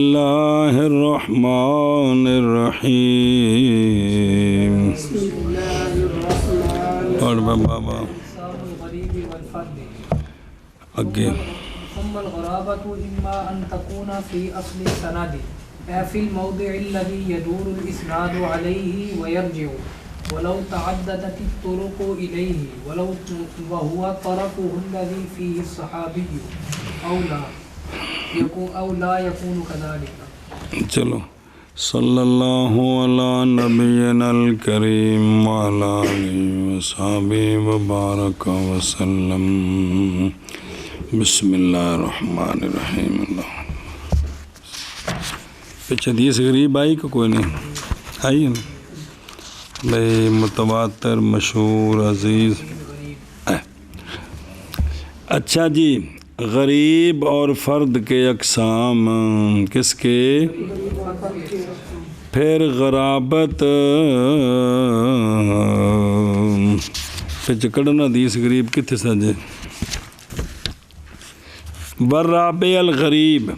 اللہ الرحمن الرحیم اور بابا آگے ثم الغرابة إما أن تكون في أصل السند في الموضع الذي يدور الإسناد عليه ويرجع ولو تعددت الطرق إليه وهو طرفه الذي فيه الصحابي أو لا يكون كذلك. چلو صلی اللہ علی نبینا الکریم وعلی آلہ وصحبہ وبارک وسلم. بسم اللہ الرحمن الرحیم. اللہ پچھے حدیث غریب آئی کہ کوئی نہیں آئی ہے بھائی؟ متواتر مشہور عزیز. اچھا جی، غریب اور فرد کے اقسام کس کے؟ پھر غرابت پچھے کڑنا حدیث غریب کتنے سجے؟ والرابع الغریب.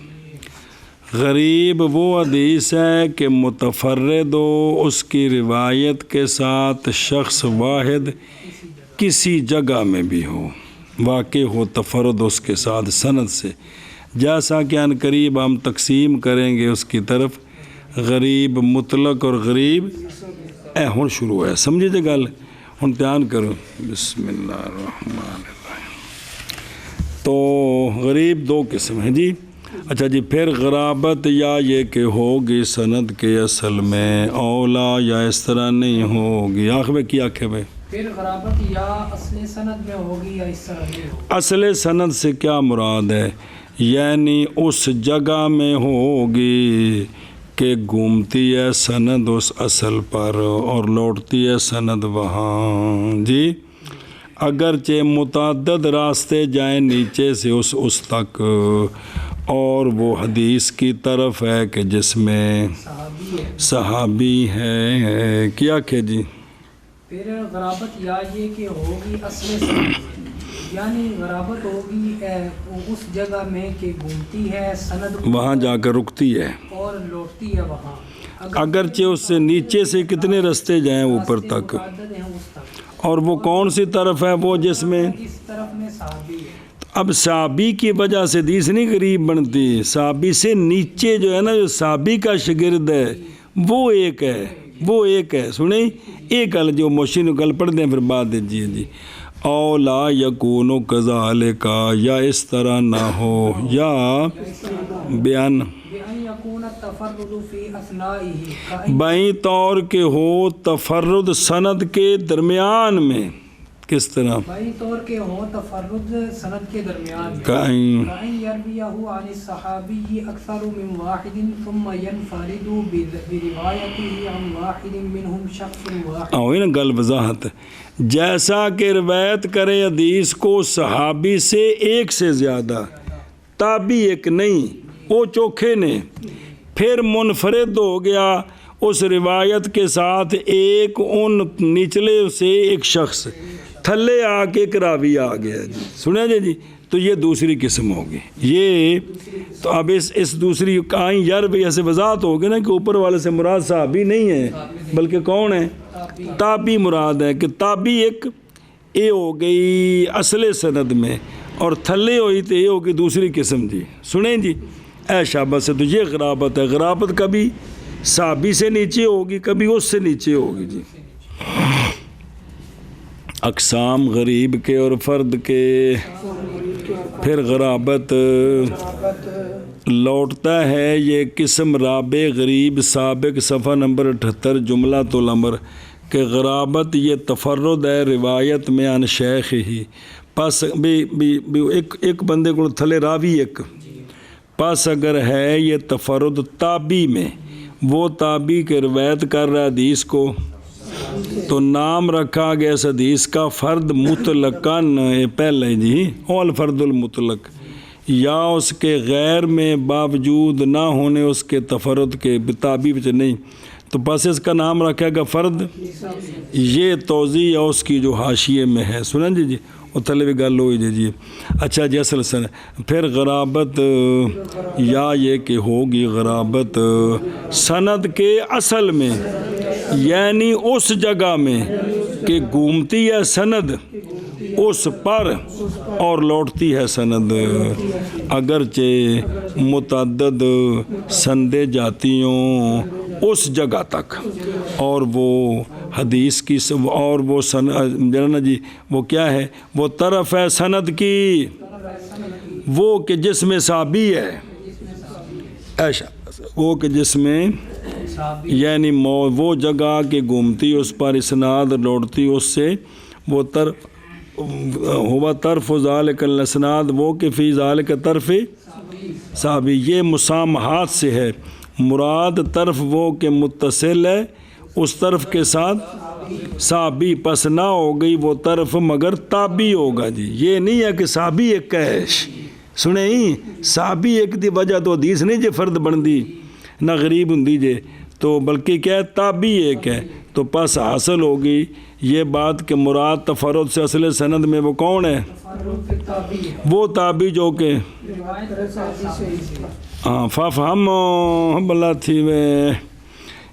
غریب وہ حدیث ہے کہ متفرد ہو، اس کی روایت کے ساتھ شخص واحد کسی جگہ میں بھی ہو، واقع ہو تفرد اس کے ساتھ سند سے، جیسا کہ ان قریب ہم تقسیم کریں گے اس کی طرف. غریب مطلق اور غریب ہن شروع ہے، سمجھے جے گل؟ ہن دھیان کرو. بسم اللہ الرحمن الرحیم. تو غریب دو قسم ہیں جی. اچھا جی، پھر غرابت یا یہ کہ ہوگی سند کے اصل میں، اولا یا اس طرح نہیں ہوگی. آخر میں کیا آخر میں؟ پھر غرابت یا اصل سند میں ہوگی یا اس طرح نہیں ہوگی. اصل سند سے کیا مراد ہے؟ یعنی اس جگہ میں ہوگی کہ گھومتی ہے سند اس اصل پر اور لوٹتی ہے سند وہاں جی. اگرچہ متعدد راستے جائیں نیچے سے اس تک، اور وہ حدیث کی طرف ہے کہ جس میں صحابی ہے. کیا کہ جی؟ پھر غرابت یا یہ کہ ہوگی اصل سند، یعنی غرابت ہوگی اس جگہ میں کہ گھومتی ہے سند وہاں جا کر رکتی ہے اور لوٹتی ہے وہاں، اگرچہ اس سے نیچے سے کتنے راستے جائیں اوپر تک. متعدد ہیں اس تک. اور وہ کون سی طرف ہے؟ وہ جس میں اس طرف میں صحابی ہے. اب صحابی کی وجہ سے حدیث نہیں غریب بنتی، صحابی سے نیچے جو ہے نا، جو صحابی کا شاگرد ہے وہ ایک ہے، وہ ایک ہے. سنیں ایک گل جو موشی نے گل پڑھ دیں پھر بعد دیجیے جی. اولا یکون کذالک، یا اس طرح نہ ہو، یا بیان بائیں طور کے ہو تفرد سند کے درمیان میں. کس طرح؟ بائیں طور کے ہو تفرد سند کے درمیان میں. کہیں یرویہ عن الصحابی اکثر من واحد ثم ينفرد بروایتہ عن واحد منهم شخص واحد. آؤ نا گل وضاحت. جیسا کہ روایت کرے حدیث کو صحابی سے ایک سے زیادہ، تابعی ایک نہیں، وہ چوکھے نے، پھر منفرد ہو گیا اس روایت کے ساتھ ایک ان نچلے سے ایک شخص، تھلے آ کے ایک راوی آ گیا جی. سنیں جی، تو یہ دوسری قسم ہوگی. یہ تو اب اس دوسری کہیں یار بھی ایسے وضاحت ہوگی نا کہ اوپر والے سے مراد صحابی نہیں ہے بلکہ کون ہے؟ تابعی مراد ہے. کہ تابعی ایک اے ہو گئی اصل سند میں، اور تھلے ہوئی تو یہ ہوگی دوسری قسم جی. سنیں جی، اے شابت سے تو یہ غرابت ہے. غرابت کبھی صحابی سے نیچے ہوگی، کبھی اس سے نیچے ہوگی جی. اقسام غریب کے اور فرد کے. پھر غرابت لوٹتا ہے یہ قسم رابع غریب سابق صفحہ نمبر 78 جملہ الامر کہ غرابت یہ تفرد ہے روایت میں عن شیخ ہی. پس ایک بندے کو تھلے راوی ایک، پس اگر ہے یہ تفرد تابعی میں، وہ تابعی کے روایت کر رہا حدیث کو، تو نام رکھا گیا اس حدیث کا فرد مطلقاً پہلے جی، اول فرد المطلق، یا اس کے غیر میں باوجود نہ ہونے اس کے تفرد کے تابعی وچ نہیں، تو بس اس کا نام رکھے گا فرد. یہ توضیح ہے اس کی جو حاشیے میں ہے. سنیں جی وہ تھلے بھی گل ہوئی جی اچھا جی اصل سن پھر غرابت یا یہ کہ ہوگی غرابت سند کے اصل میں یعنی اس جگہ میں کہ گھومتی ہے سند اس پر اور لوٹتی ہے سند اگرچہ متعدد سندیں جاتی ہوں اس جگہ تک اور وہ حدیث کی اور وہ سند جی وہ کیا ہے وہ طرف ہے سند کی وہ کہ جس میں صحابی ہے ایسا وہ کہ جس میں یعنی وہ جگہ کہ گھومتی اس پر اسناد لوٹتی اس سے وہ طرف ہوا طرف ذالک الاسناد وہ کہ فی ذالک طرف صحابی یہ مسامحات سے ہے مراد طرف وہ کہ متصل ہے اس طرف کے ساتھ صحابی پس نہ ہو گئی وہ طرف مگر تابی ہوگا جی یہ نہیں ہے کہ صحابی ایک کیش سنیں ہی صحابی ایک دی وجہ تو حدیث نہیں جے فرد بن دی نہ غریب ہوں جے تو بلکہ کیا ہے تابی ایک ہے تو پس حاصل ہوگی یہ بات کہ مراد تفرد سے اصل سند میں وہ کون ہے وہ تابی جو کہ ہاں فہم بلا تھی وہ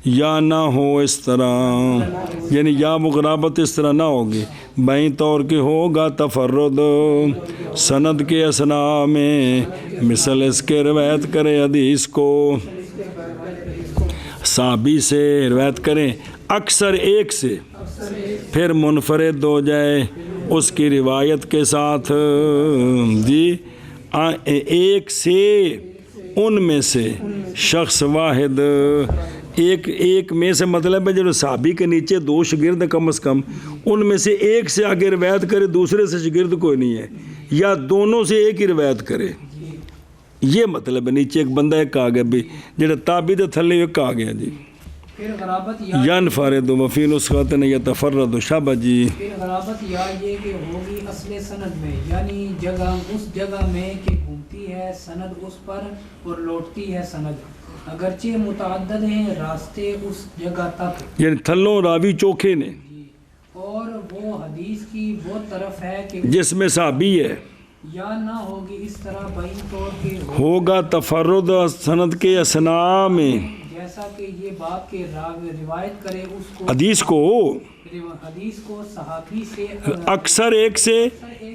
یا نہ ہو اس طرح یعنی یا وہ غرابت اس طرح نہ ہوگی بائیں طور کے ہوگا تفرد سند کے اسنا میں مثل اس کے روایت کرے حدیث کو صحابی سے روایت کریں اکثر ایک سے پھر منفرد ہو جائے اس کی روایت کے ساتھ جی ایک سے ان میں سے شخص واحد ایک میں سے مطلب ہے جو صحابی کے نیچے دو شاگرد کم از کم ان میں سے ایک سے آگے روایت کرے دوسرے سے شاگرد کوئی نہیں ہے یا دونوں سے ایک ہی روایت کرے یہ مطلب ہے نیچے ایک بندہ ایک آ گیا بھی جڑا تابی دے تھلے ایک آ گیا جی پھر غرابت ینفرد وفی نسخۃ یتفرد شابہ جی پھر غرابت یا یہ کہ ہوگی اصل سند میں یعنی جگہ اس جگہ میں کہ گھومتی ہے سند اس پر اور لوٹتی ہے سند اگرچہ متعدد ہیں راستے اس جگہ تک یعنی تھلوں راوی چوکھے نے اور وہ حدیث کی وہ طرف ہے کہ جس میں صحابی ہے یا نہ ہوگی اس طرح بین طور کے ہوگا تفرد سند کے اسنا میں جیسا کہ یہ بات کے روایت کرے اس کو حدیث کو صحابی سے اکثر ایک سے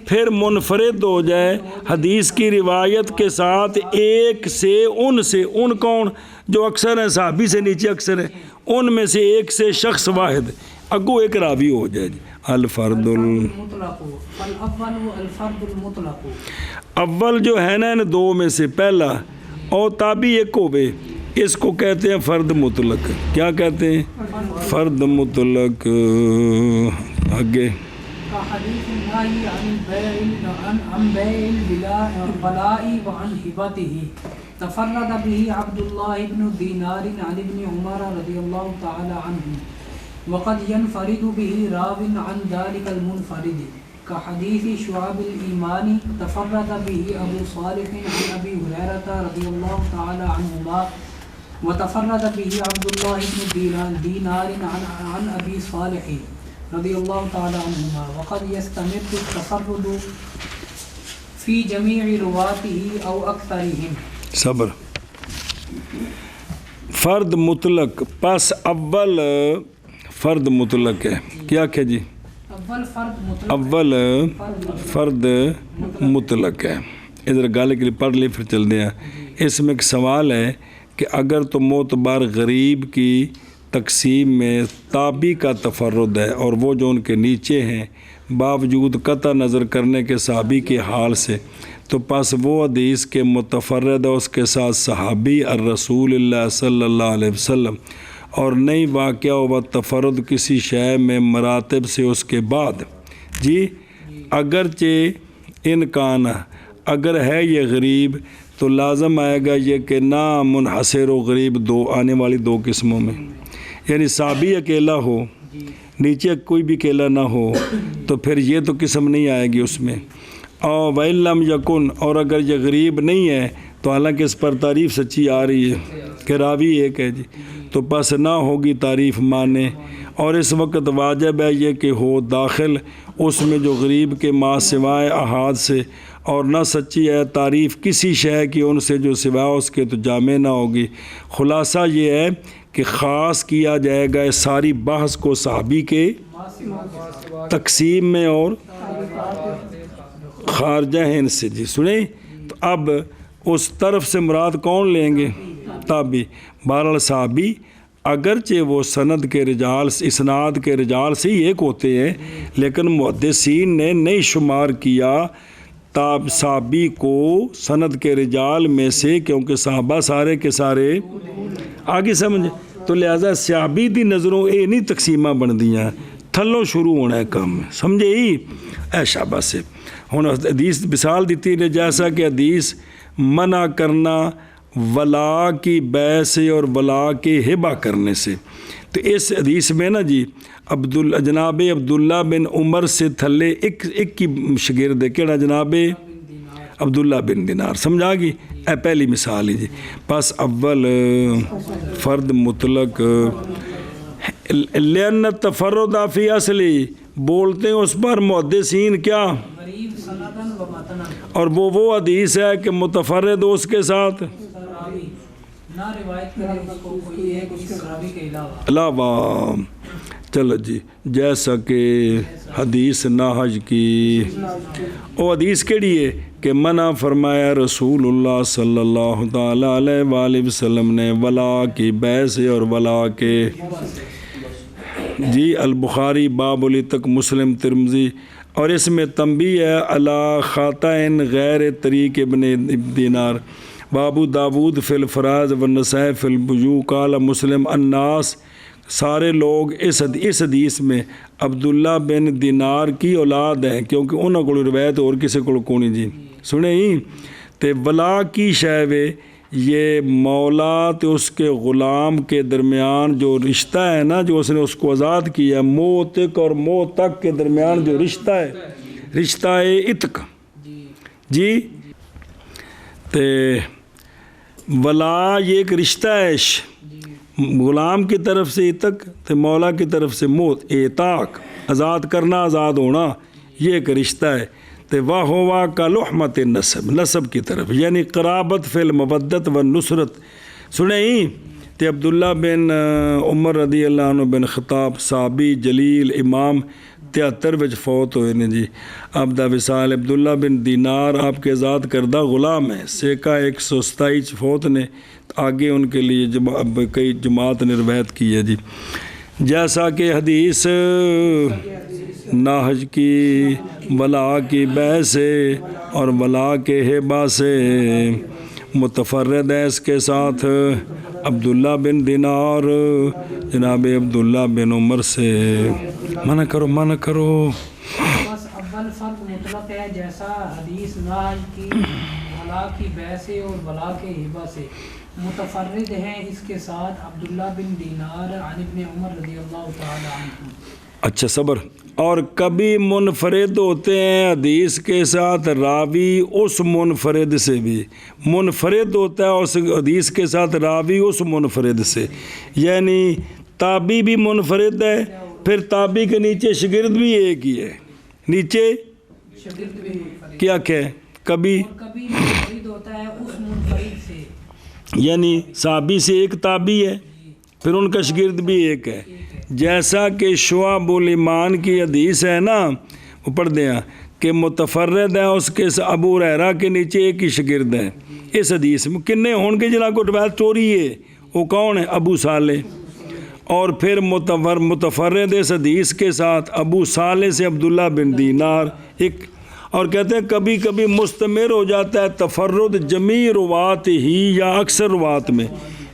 پھر منفرد ہو جائے حدیث کی روایت کے ساتھ ایک سے ان کون جو اکثر ہیں صحابی سے نیچے اکثر ہیں ان میں سے ایک سے شخص واحد اگو ایک راوی ہو جائے الفرد اول جو ہے نا ان دو میں سے پہلا اور تابی ایک ہوئے اس کو کہتے ہیں فرد مطلق کیا کہتے ہیں فرد مطلق آگے حدیث النهي عن بيع البلاء وعن هبته تفرد به عبد الله بن دينار عن ابن عمر رضي الله تعالى عنه وقد ينفرد به راو عن ذلك المنفرد كحديث شعب الإيمان تفرد به أبو صالح عن أبي هريرة رضي الله تعالى عنهما وتفرد به عبد الله بن دينار عن أبي صالح رضی اللہ تعالی عنہما وقد يستمر التفرد فی جمیع رواته او اکثرهم صبر فرد مطلق پس اول فرد مطلق ہے کیا کہ جی اول فرد مطلق ہے ادھر گالے کے لیے پڑھ لی پھر چل دیا اس میں ایک سوال ہے کہ اگر تو معتبر غریب کی تقسیم میں تابی کا تفرد ہے اور وہ جو ان کے نیچے ہیں باوجود قطع نظر کرنے کے صحابی کے حال سے تو پس وہ حدیث کے متفرد ہے اس کے ساتھ صحابی الرسول اللہ صلی اللہ علیہ وسلم اور نہیں واقعہ ہوا تفرد کسی شے میں مراتب سے اس کے بعد جی اگرچہ انکان اگر ہے یہ غریب تو لازم آئے گا یہ کہ نا منحصر و غریب دو آنے والی دو قسموں میں یعنی صحابی اکیلا ہو نیچے کوئی بھی اکیلا نہ ہو تو پھر یہ تو قسم نہیں آئے گی اس میں اور وَإِلَّمْ يَكُنْ اور اگر یہ غریب نہیں ہے تو حالانکہ اس پر تعریف سچی آ رہی ہے کہ راوی ایک ہے جی تو پس نہ ہوگی تعریف مانے، اور اس وقت واجب ہے یہ کہ ہو داخل اس میں جو غریب کے ما سوائے احاد سے، اور نہ سچی ہے تعریف کسی شے کی ان سے جو سوائے اس کے تو جامع نہ ہوگی۔ خلاصہ یہ ہے کہ خاص کیا جائے گا اس ساری بحث کو صحابی کے تقسیم میں اور خارجہ ہیں ان سے۔ جی سنیں، تو اب اس طرف سے مراد کون لیں گے؟ تابعی۔ بہرحال صحابی اگرچہ وہ سند کے رجال اسناد کے رجال سے ہی ایک ہوتے ہیں، لیکن محدثین نے نہیں شمار کیا صحابی کو سند کے رجال میں سے، کیونکہ صحابہ سارے کے سارے آگے سمجھے، تو لہذا صحابی دی نظروں اے نہیں تقسیمہ بن دیاں، تھلوں شروع ہونا ہے کام، سمجھے ہی اے شابہ سے۔ ہن حدیث مثال دیتی ہے، جیسا کہ حدیث منع کرنا ولا کی بے سے اور ولا کے ہبہ کرنے سے، تو اس حدیث میں نا جی جناب عبداللہ بن عمر سے تھلے ایک کی شگرد ہے، کیڑا جناب عبداللہ بن دینار، سمجھا گی؟ اے پہلی مثال ہے جی۔ پس اول فرد مطلق لأن التفرد فی اصلی، بولتے ہیں اس پر محدثین کیا، غریب سندن و متنن، اور وہ حدیث ہے کہ متفرد ہو اس کے ساتھ راوی نہ روایت کرے اس کو کوئی ایک اس راوی کے علاوہ۔ چلو جی، جیسا کہ حدیث ناحج کی، وہ حدیث کیڑی ہے کہ منع فرمایا رسول اللہ صلی اللہ تعالیٰ علیہ وآلہ وسلم نے ولا کی بے سے اور ولا کے، جی البخاری باب العتق، مسلم ترمذی، اور اس میں تنبیہ ہے علی خاطئن غیر طریق ابن دینار، بابو داود فی الفراز والنسائی فی البیوع، قال مسلم الناس، سارے لوگ اس حدیث میں عبداللہ بن دینار کی اولاد ہیں، کیونکہ انہوں کو روایت اور کسی کو کونی جی سنے ہی تے ولا کی شے یہ مولا تے اس کے غلام کے درمیان جو رشتہ ہے نا، جو اس نے اس کو آزاد کیا، موتک اور موتک کے درمیان جو رشتہ ہے، رشتہ عتق جی، تے ولا یہ ایک رشتہ ہے، غلام کی طرف سے عتق تے مولا کی طرف سے موت، اعتاق آزاد کرنا، آزاد ہونا، یہ ایک رشتہ ہے۔ تے واہ ہوا کا لحمت نسب، نسب کی طرف، یعنی قرابت فی المودت و نصرت، سنے ہی تے عبداللہ بن عمر رضی اللہ عنہ بن خطاب صحابی جلیل امام 73 وچ فوت ہوئے نے جی۔ ابدا وصال عبداللہ بن دینار آپ کے آزاد کردہ غلام ہیں، سیکا 127 فوت نے، آگے ان کے لیے اب کئی جماعت نے روایت کی ہے جی۔ جیسا کہ حدیث ناحج کی ولا کی بے سے اور ولا کے ہبہ سے متفرد ہے اس کے ساتھ عبداللہ بن دینار جناب عبداللہ بن عمر سے۔ منع کرو منع کرو۔ بس اول فرق مطلق ہے، جیسا حدیث ناحج کی ولا کی بے سے اور ولا کے ہبہ سے متفرد ہیں اس کے ساتھ عبداللہ بن دینار عن ابن عمر رضی اللہ تعالی عنہ۔ اچھا صبر، اور کبھی منفرد ہوتے ہیں حدیث کے ساتھ راوی اس منفرد سے بھی، منفرد ہوتا ہے اس حدیث کے ساتھ راوی اس منفرد سے، یعنی تابعی بھی منفرد ہے، پھر تابعی کے نیچے شاگرد بھی ایک ہی ہے، نیچے شاگرد بھی منفرد، کیا کہ کبھی کبھی منفرد ہوتا ہے اس منفرد سے، یعنی صحابی سے ایک تابعی ہے، پھر ان کا شاگرد بھی ایک ہے، جیسا کہ شعب الایمان کی حدیث ہے نا، وہ پڑھ دیں کہ متفرد ہے اس کے ابو ہریرہ کے نیچے ایک ہی شاگرد ہے۔ اس حدیث میں کنے ہون کے جنہاں کو روایت چوری ہے، وہ کون ہے؟ ابو صالح، اور پھر متفرد اس حدیث کے ساتھ ابو صالح سے عبداللہ بن دینار ایک، اور کہتے ہیں کبھی کبھی مستمر ہو جاتا ہے تفرد جمیع روات ہی یا اکثر روات میں،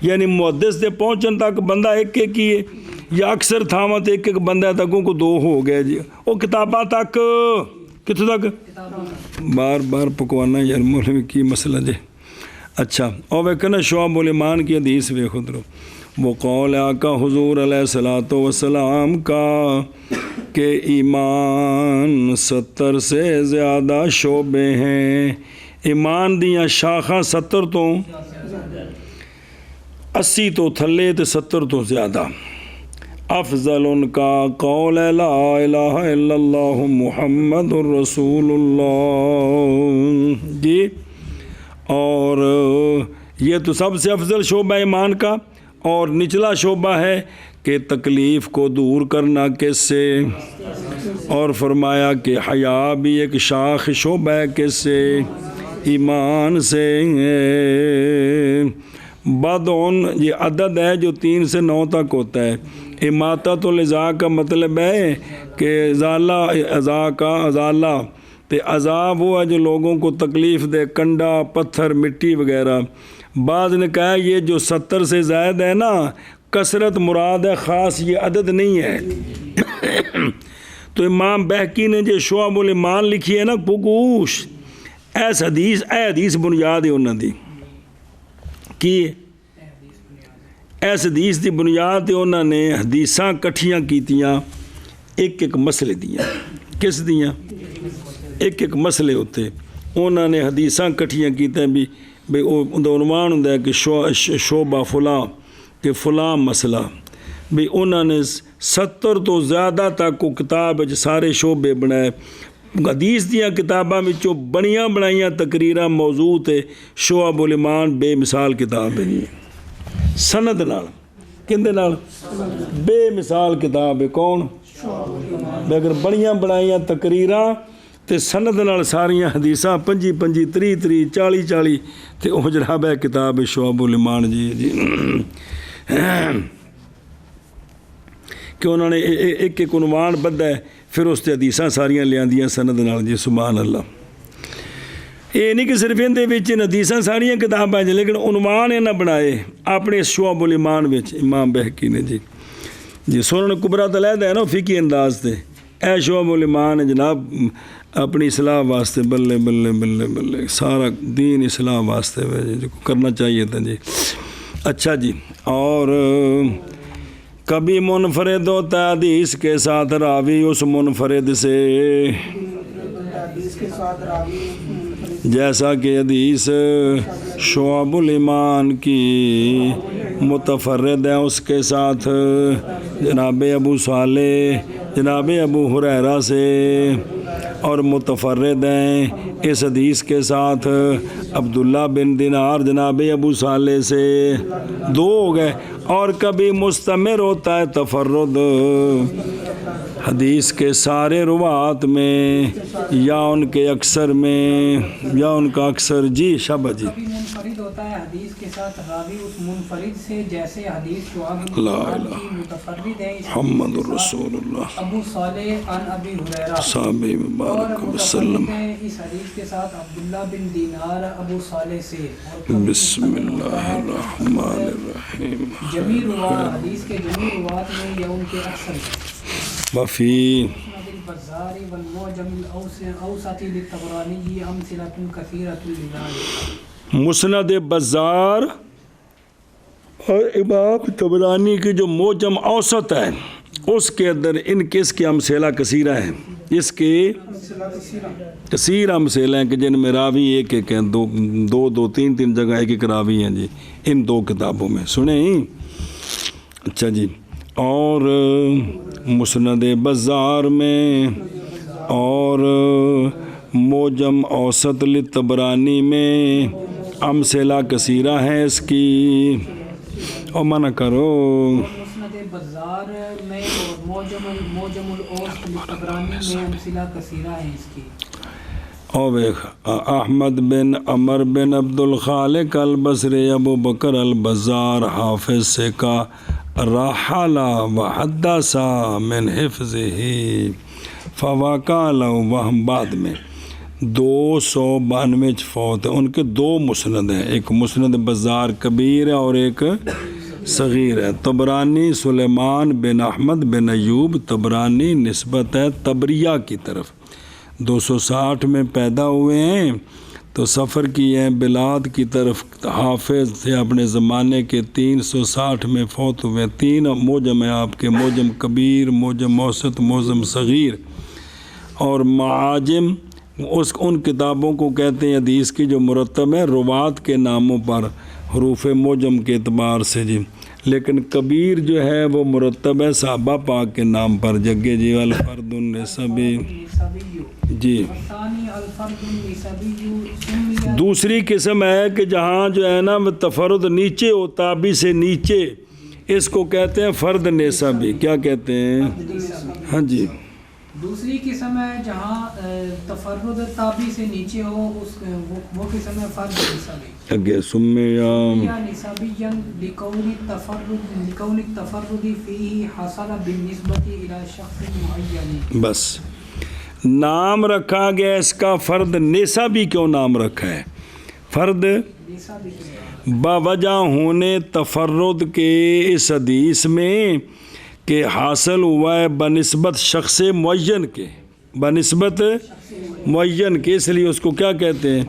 یعنی محدث دے پہنچن تک بندہ ایک ایک ہی ہے، یا اکثر تھامت ایک ایک بندہ تکوں کو دو ہو گئے جی، وہ کتاباں تک کتوں تک بار بار پکوانا یار مولوی کی مسئلہ جی۔ اچھا اور ویکھنا شعب الایمان کی حدیث ویکھو درو، وہ قول آقا حضور علیہ الصلوۃ والسلام کا کہ ایمان 70 سے زیادہ شعبے ہیں، ایمان دیاں شاخاں 70 تو 80 تو تھلے تے 70 تو زیادہ. افضل ان کا قول ہے لا الہ الا اللہ محمد الرسول اللہ جی. اور یہ تو سب سے افضل شعبہ ایمان کا. اور نچلا شعبہ ہے کہ تکلیف کو دور کرنا کس سے, اور فرمایا کہ حیا بھی ایک شاخ شعبہ ہے کس سے, ایمان سے. بدعن یہ عدد ہے جو 3 سے 9 تک ہوتا ہے. اماطۃ الازا کا مطلب ہے کہ ازالہ, ازا کا ازالہ. تے عذاب وہ ہے جو لوگوں کو تکلیف دے, کنڈا پتھر مٹی وغیرہ. بعض نے کہا یہ جو 70 سے زائد ہے نا کثرت مراد ہے, خاص یہ عدد نہیں ہے. تو امام بہقی نے جو شعب الایمان لکھی ہے نا پگوش ایس حدیث بنیاد ہے انہوں دی کی ایس حدیث دی بنیاد تے انہوں نے حدیثاں کٹھیاں کیتیاں, ایک مسئلے دیاں. کس دیاں؟ ایک مسئلے ہوتے انہوں نے حدیثاں کٹھیاں کیتے بھی عنوان ہوں کہ شعبہ فلاں کہ فلاں مسئلہ. بھی انہوں نے 70 تو زیادہ تک کو کتاب سارے شعبے بنائے. حدیث دیاں کتاباں وچوں بنیاں بنائیاں تقریراں موضوع تے شعب الایمان بے مثال کتاب ہے. سند نال کندے نال بے مثال کتاب ہے. کون؟ اگر بنیاں بنائیاں تقریراں تے سند نال ساریاں حدیثاں 25 30 40 تے او جناب ہے کتاب شعب الایمان جی کہ انہوں نے ایک عنوان بدھا ہے پھر اس تے حدیثاں ساریاں لیاندیاں سند نال جی. سبحان اللہ. یہ نہیں کہ صرف اندے وچ حدیثاں ساریاں کتاباں جی لیکن عنوان انہاں بنائے اپنے شعب الایمان وچ امام بہقی نے جی. سنن کبریٰ تے علیحدہ ہے نا فقہی انداز تے. اے شعب الایمان ہے جناب اپنی اصلاح واسطے بلے بلے بلے بلے سارا دین اصلاح واسطے جو کرنا چاہیے تھا جی. اچھا جی. اور کبھی منفرد ہوتا ہے حدیث کے ساتھ راوی اس منفرد سے, جیسا کہ حدیث شعب الایمان کی متفرد ہے اس کے ساتھ جناب ابو صالح جناب ابو ہریرہ سے, اور متفرد ہیں اس حدیث کے ساتھ عبداللہ بن دینار جناب ابو صالح سے. 2 ہو گئے. اور کبھی مستمر ہوتا ہے تفرد حدیث کے سارے روات میں یا ان کے اکثر میں یا ان کا اکثر جی. شابہ جی. کبھی منفرد ہوتا ہے حدیث کے ساتھ راوی اس منفرد سے جیسے حدیث شعب الایمان کی متفرد ہے محمد رسول اللہ ابو صالح عن ابی ہریرہ صحابہ مبارک وسلم. اس حدیث کے ساتھ عبداللہ بن دینار ابو صالح سے. بسم اللہ الرحمن الرحیم. جمیع روات حدیث کے جمیع روات میں یا ان کے اکثر وفی البزار والمعجم الاوسط للطبرانی امثلۃ کثیرۃ لذلک. مسند بزار اور امام طبرانی کی جو معجم اوسط ہے اس کے اندر ان کے اس کی امثلہ کثیرہ ہیں. اس کے کثیر امثلہ ہیں کہ جن میں راوی ایک ہیں, 2 3 جگہ ایک راوی ہیں جی ان 2 کتابوں میں. سنیں. اچھا جی. اور مسند بزار میں اور معجم اوسط للطبرانی میں امثلہ کثیرہ ہیں اس کی. اور منع کرو مسند بزار میں اور معجم الاوسط للطبرانی میں امثلہ کثیرہ ہیں اس کی. اور احمد بن عمر بن عبد الخالق البصری ابو بکر البزار حافظ سے کا رحلہ وحدث من حفظہ فوقع له وہم. بعد میں 292 فوت ہیں. ان کے 2 مسند ہیں, ایک مسند بزار کبیر ہے اور ایک صغیر ہے. طبرانی سلیمان بن احمد بن ایوب. طبرانی نسبت ہے تبریہ کی طرف. 260 میں پیدا ہوئے ہیں تو سفر کیے ہیں بلاد کی طرف. حافظ تھے اپنے زمانے کے. 360 میں فوت ہوئے. 3 معجم ہیں آپ کے, معجم کبیر, معجم اوسط, معجم صغیر. اور معاجم ان کتابوں کو کہتے ہیں حدیث کی جو مرتب ہے روات کے ناموں پر. حروف معجم کے اعتبار سے جی، لیکن کبیر جو ہے وہ مرتب ہے صحابہ پاک کے نام پر جگہ جی، الفرد النسبی جی۔ الثانی الفرد النسبی سمی دوسری قسم ہے کہ جہاں جو ہے نا وہ تفرد نیچے ہو، تابی سے نیچے، اس کو کہتے ہیں فرد نسبی۔ کیا کہتے ہیں؟ ہاں جی، دوسری قسم ہے جہاں تفرد تابی سے نیچے ہو، وہ قسم ہے فرد نسبی۔ اگے سمیہ یا نسبیا لکون التفرد فیہ حصل بالنسبت الی شخص معین۔ بس نام رکھا گیا اس کا فرد نسبی، کیوں نام رکھا ہے فرد؟ نسبی باوجہ ہونے تفرد کے اس حدیث میں کہ حاصل ہوا ہے بنسبت شخص معین کے، بنسبت معین کے، اس لیے اس کو کیا کہتے ہیں؟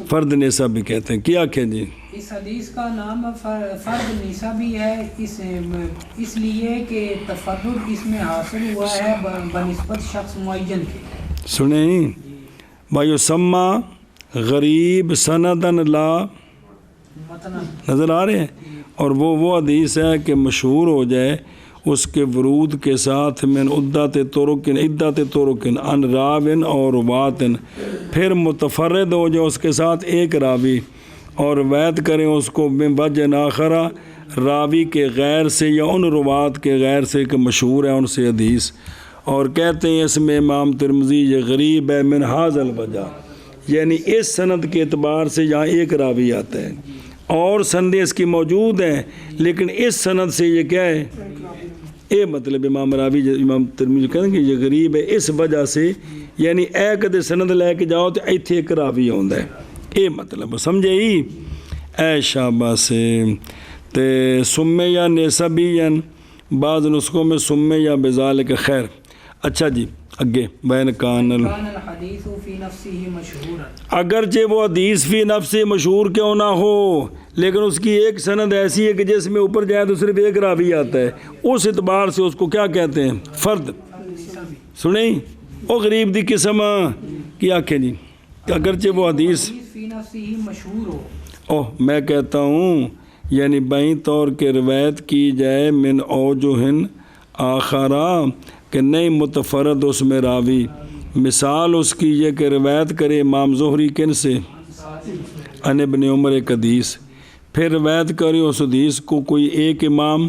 فرد نسبی کہتے ہیں۔ کیا کہ جی اس حدیث کا نام فرد نسبی ہے اس لیے کہ تفرد اس میں حاصل ہوا ہے بنسبت شخص معین کے۔ سنیں بھائیو، سما غریب سندن لا نظر آ رہے ہیں، اور وہ حدیث ہے کہ مشہور ہو جائے اس کے ورود کے ساتھ من عدت طرقن ان راون اور رواتن، پھر متفرد ہو جائے اس کے ساتھ ایک راوی اور روایت کریں اس کو من وجہ آخرہ راوی کے غیر سے یا ان روات کے غیر سے کہ مشہور ہے ان سے حدیث، اور کہتے ہیں اس میں امام ترمذی یہ غریب ہے من حاذ الوجہ، یعنی اس سند کے اعتبار سے یہاں ایک راوی آتا ہے، اور سندیں اس کی موجود ہیں لیکن اس سند سے یہ کیا ہے؟ اے مطلب امام ترمذی کہیں گے یہ غریب ہے اس وجہ سے، یعنی اے کدے سند لے کے جاؤ تو ایتھے ایک راوی ہوندا ہے، اے مطلب سمجھے ہی اے شابہ سے۔ تے سمے یا نسبین، بعض نسخوں میں سمے یا بذالک خیر۔ اچھا جی اگے بین کان الحدیث فی نفسہ مشہورا، اگرچہ وہ حدیث فی نفس مشہور کیوں نہ ہو لیکن اس کی ایک سند ایسی ہے کہ جس میں اوپر جائے تو صرف ایک راوی آتا ہے، اس اعتبار سے اس کو کیا کہتے ہیں؟ فرد۔ سنیں او غریب دی قسم کیا کہ جی کہ اگرچہ وہ حدیث فی نفسہ مشہور ہو، اوہ میں کہتا ہوں یعنی بائیں طور کے روایت کی جائے من اوجہن آخرہ کہ نہیں متفرد اس میں راوی، مثال اس کی یہ کہ روایت کرے امام زہری کن سے؟ ان ابن عمر ایک حدیث، پھر روایت کرے اس حدیث کو کوئی ایک امام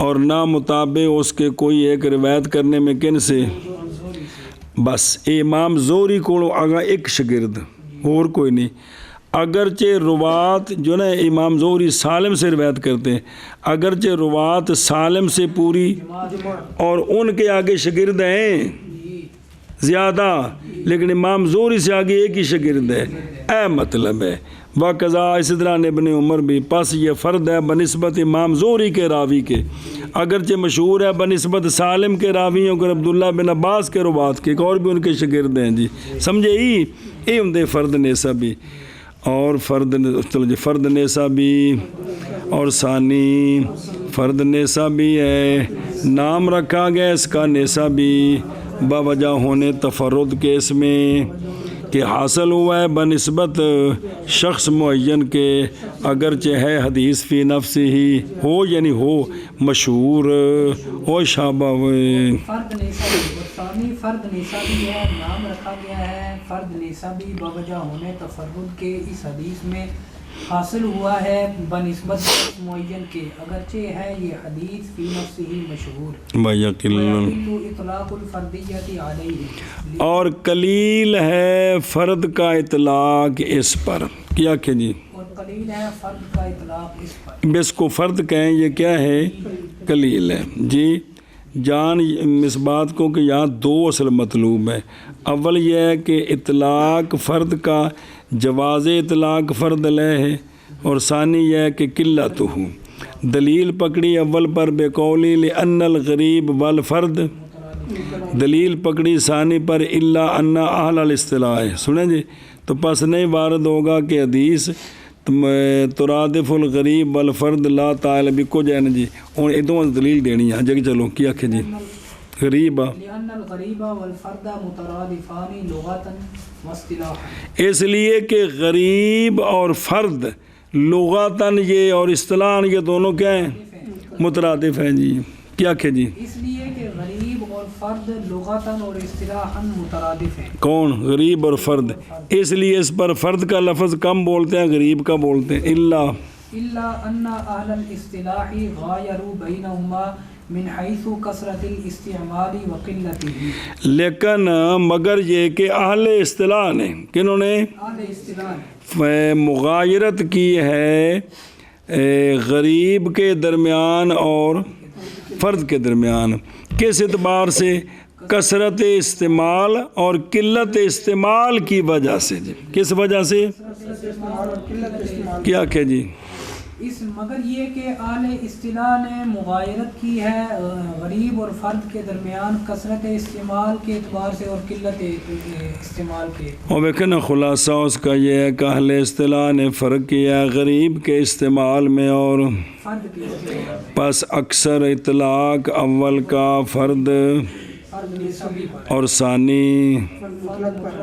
اور نہ مطابق اس کے کوئی ایک روایت کرنے میں کن سے؟ بس امام زہری کو آگا ایک شگرد اور کوئی نہیں، اگرچہ روات جو نا امام زہری سالم سے روایت کرتے ہیں، اگرچہ روات سالم سے پوری اور ان کے آگے شگرد ہیں زیادہ، لیکن امام زہری سے آگے ایک ہی شگرد ہے، اے مطلب ہے وقضا اسی طرح ابن عمر بھی، پس یہ فرد ہے بنسبت امام زہری کے راوی کے، اگرچہ مشہور ہے بنسبت سالم کے راویوں کے، عبداللہ بن عباس کے روات کے، اور بھی ان کے شگرد ہیں جی، سمجھے ہی اے ہم دے فرد نسبی اور فرد چلو جی فرد نسبی اور ثانی فرد نسبی ہے، نام رکھا گیا اس کا نسبی باوجہ ہونے تفرد کے اس میں کہ حاصل ہوا ہے بنسبت شخص معین کے، اگرچہ ہے حدیث فی نفس ہی ہو یعنی ہو مشہور ہو شابہ فرد نسبی ثانی فرد نسبی ہے، نام رکھا گیا ہے فرد نسبی باوجہ ہونے تفرد کے، اس حدیث میں حاصل ہوا ہے بنسبت شخص معین کے، اگرچہ ہے یہ حدیث فی نفس ہی مشہور، وَيَقِلُّ اطلاق الفردیت علیہ، اور قلیل ہے فرد کا اطلاق اس پر، کیا کہ جی اور قلیل ہے فرد کا اطلاق اس پر، اس کو فرد کہیں یہ کیا ہے؟ قلیل ہے جی۔ جان اس بات کو کہ یہاں دو اصل مطلوب ہے، اول یہ ہے کہ اطلاق فرد کا جواز اطلاق فرد لے ہے، اور ثانی یہ ہے کہ قلت ہو، دلیل پکڑی اول پر بے قولی لأن الغریب والفرد، دلیل پکڑی ثانی پر الا ان اہل الاصطلاح، سنیں جی تو پس نہیں وارد ہوگا کہ حدیث ترادف الغریب والفرد لا تعالی بکو جائن جی، اور ادوں دلیل دینی ہے جگہ چلو کیا کہ جی غریب لأن الغریب والفرد مترادفان لغتا واصطلاحا، اس لیے کہ غریب اور فرد لغاتن یہ اور اصطلاحاً یہ دونوں کیا ہیں؟ مترادف ہیں جی. کیا کہ جی اس لیے کہ غریب اور فرد لغتاً اور اصطلاحاً مترادف ہیں. کون؟ غریب اور فرد. اس لیے اس پر فرد کا لفظ کم بولتے ہیں، غریب کا بولتے ہیں. اللہ ان اہل الاصطلاح غایروا بینہما من حیث کثرت الاستعمال وقلتہ. لیکن مگر یہ کہ اہل اصطلاح نے، کنہوں نے؟ اہل اصطلاح نے مغایرت کی ہے غریب کے درمیان اور فرد کے درمیان. کس اعتبار سے؟ کثرت استعمال اور قلت استعمال کی وجہ سے. جی کس وجہ سے؟ کیا کہ جی اس مگر یہ کہ اہل اصطلاح نے مغایرت کی ہے غریب اور فرد کے درمیان کثرت استعمال کے اعتبار سے اور قلت استعمال کے. اور لیکن خلاصہ اس کا یہ ہے کہ اہل اصطلاح نے فرق کیا غریب کے استعمال میں اور فرد کے استعمال میں. پس اکثر اطلاق اول کا فرد فرد نسبی پر اور ثانی فرد پر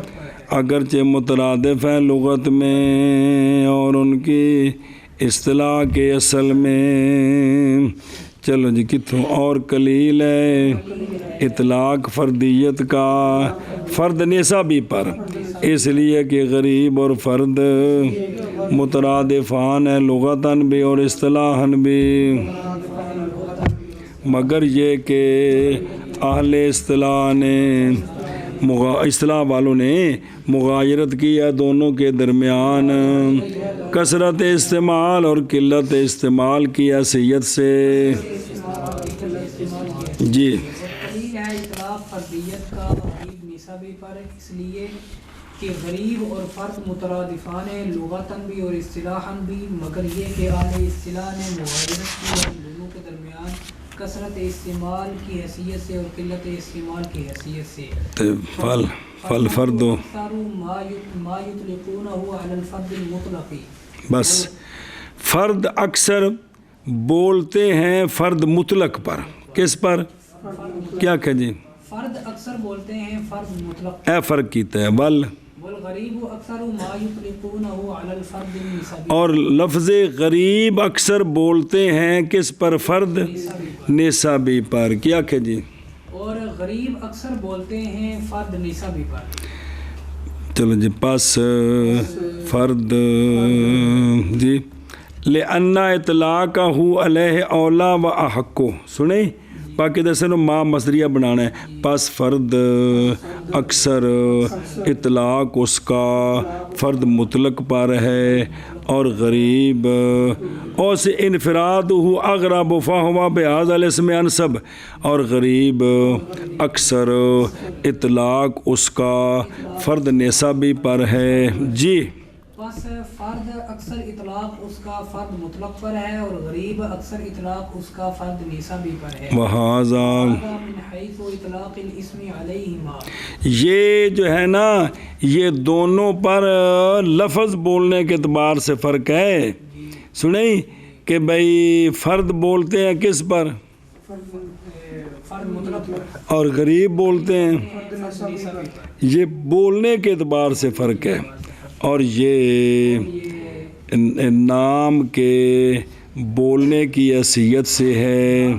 اگرچہ مترادف ہیں لغت میں اور ان کی اصطلاح کے اصل میں. چلو جی کتوں اور قلیل ہے اطلاق فردیت کا فرد نسبی پر، اس لیے کہ غریب اور فرد مترادفان ہیں لغتاً بھی اور اصطلاحاً بھی. مگر یہ کہ اہل اصطلاح نے اصطلاح والوں نے مغایرت کیا دونوں کے درمیان کثرت استعمال اور قلت استعمال کی حیثیت سے. جی دلیل ہے اطلاق فردیت کا غریب نسبی پر، اس لیے کہ غریب اور فرد مترادفان ہیں لغتاً بھی اور اصطلاحاً بھی. مگر یہ کہ اہل اصطلاح نے مغایرت کی ہے دونوں کے درمیان کثرت استعمال کی حیثیت سے اور قلت استعمال کی حیثیت سے. فرد ما یطلقونہ علی الفرد المطلق. بس فرد اکثر بولتے ہیں فرد مطلق پر. کس پر؟ کیا کہ جی فرد اکثر بولتے ہیں فرد مطلق. اے فرق کیتا ہے بل والغریب اکثر ما یطلقونہ علی الفرد النسبی. اور لفظ غریب اکثر بولتے ہیں کس پر؟ فرد نسبی پر. کیا کہ جی اور غریب اکثر بولتے ہیں فرد نسبی پر. چلو جی پس فرد جی لأن اطلاقہ علیہ اولا و احقو. سنیں باقی دسے نو ماں مصدریہ بنانا ہے. پس فرد اکثر اطلاق اس کا فرد مطلق پر ہے اور غریب اور سے انفراد ہو اغرب فہوا بهذا الاسم انسب. اور غریب اکثر اطلاق اس کا فرد نسبی پر ہے. جی بس فرد اکثر اطلاق اس کا فرد مطلق پر ہے اور غریب اکثر اطلاق اس کا فرد نسبی پر ہے. وہذا من حیث اطلاق الاسم علیہما. یہ جو ہے نا یہ دونوں پر لفظ بولنے کے اعتبار سے فرق ہے. سنیں کہ بھئی فرد بولتے ہیں کس پر؟ فرد مطلق پر. اور غریب بولتے ہیں. فرد نسبی پر. یہ بولنے کے اعتبار سے فرق ہے اور یہ نام کے بولنے کی حیثیت سے ہے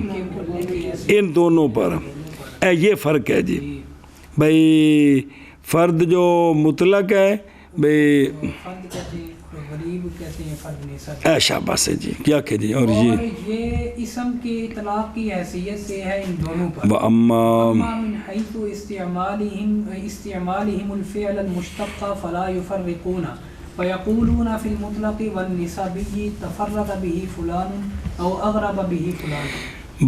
ان دونوں پر. یہ فرق ہے جی. بھئی فرد جو مطلق ہے بھئی فرد کہتے ہیں غریب کہتے ہیں فرد نسبی. شاباش ہے جی. کیا کہ جی اور یہ اسم کی اطلاق کی حیثیت سے ہے ان دونوں پر. وَأَمَّا من حيث استعمالهم الفعل المشتق فلا يفرقون فيقولون في المطلق والنسبي تفرد به فلان او اغرب به فلان.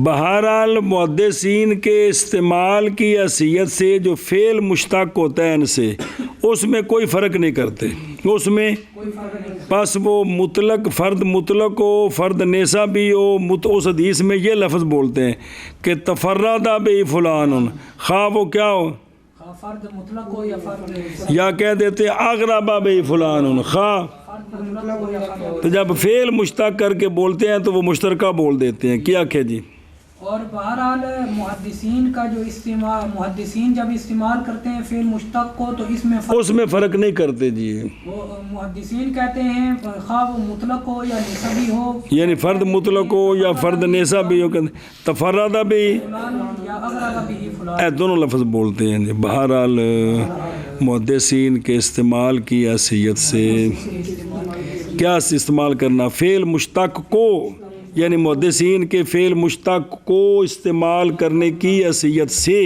بہرحال محدثین کے استعمال کی حیثیت سے جو فعل مشتق ہوتا ہے ان سے اس میں کوئی فرق نہیں کرتے. اس میں پس وہ مطلق فرد مطلق ہو فرد نسبی ہو. اس حدیث میں یہ لفظ بولتے ہیں کہ تفرد به فلان خواہ وہ کیا ہو فرد مطلق ہو یا فرد یا کہہ دیتے ہیں اغرب به فلان خواہ. تو جب فعل مشتق کر کے بولتے ہیں تو وہ مشترکہ بول دیتے ہیں. کیا کہ جی اور بہرحال محدثین کا جو محدثین جب استعمال کرتے ہیں فعل مشتق کو تو اس میں فرق نہیں کرتے جی. وہ محدثین کہتے ہیں خواہ وہ مطلق ہو یا نسبی ہو، یعنی فرد مطلق ہو یا فرد نسبی ہو، تفرد بھی یا اغرب به فلان، دونوں لفظ بولتے ہیں. بہرحال محدثین کے استعمال کی حیثیت سے کیا استعمال کرنا؟ فعل مشتق کو، یعنی محدثین کے فعل مشتق کو استعمال کرنے کی حیثیت سے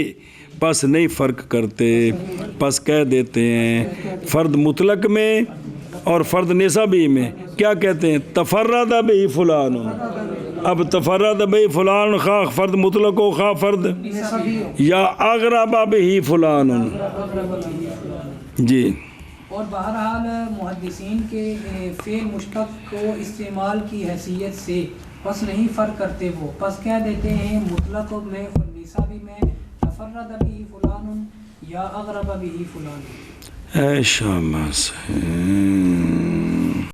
پس نہیں فرق کرتے، پس کہہ دیتے ہیں فرد مطلق میں اور فرد نسبی میں کیا کہتے ہیں؟ تفرد به فلان. اب تفرد به فلان خواہ فرد مطلق ہو خواہ فرد یا اغرب به فلان. جی. اور بہرحال محدثین کے فعل مشتق کو استعمال کی حیثیت سے پس نہیں فرق کرتے، وہ پس کہہ دیتے ہیں مطلق میں اور نسبی میں تفرد به فلان یا اغرب به فلان. اے شامہ سے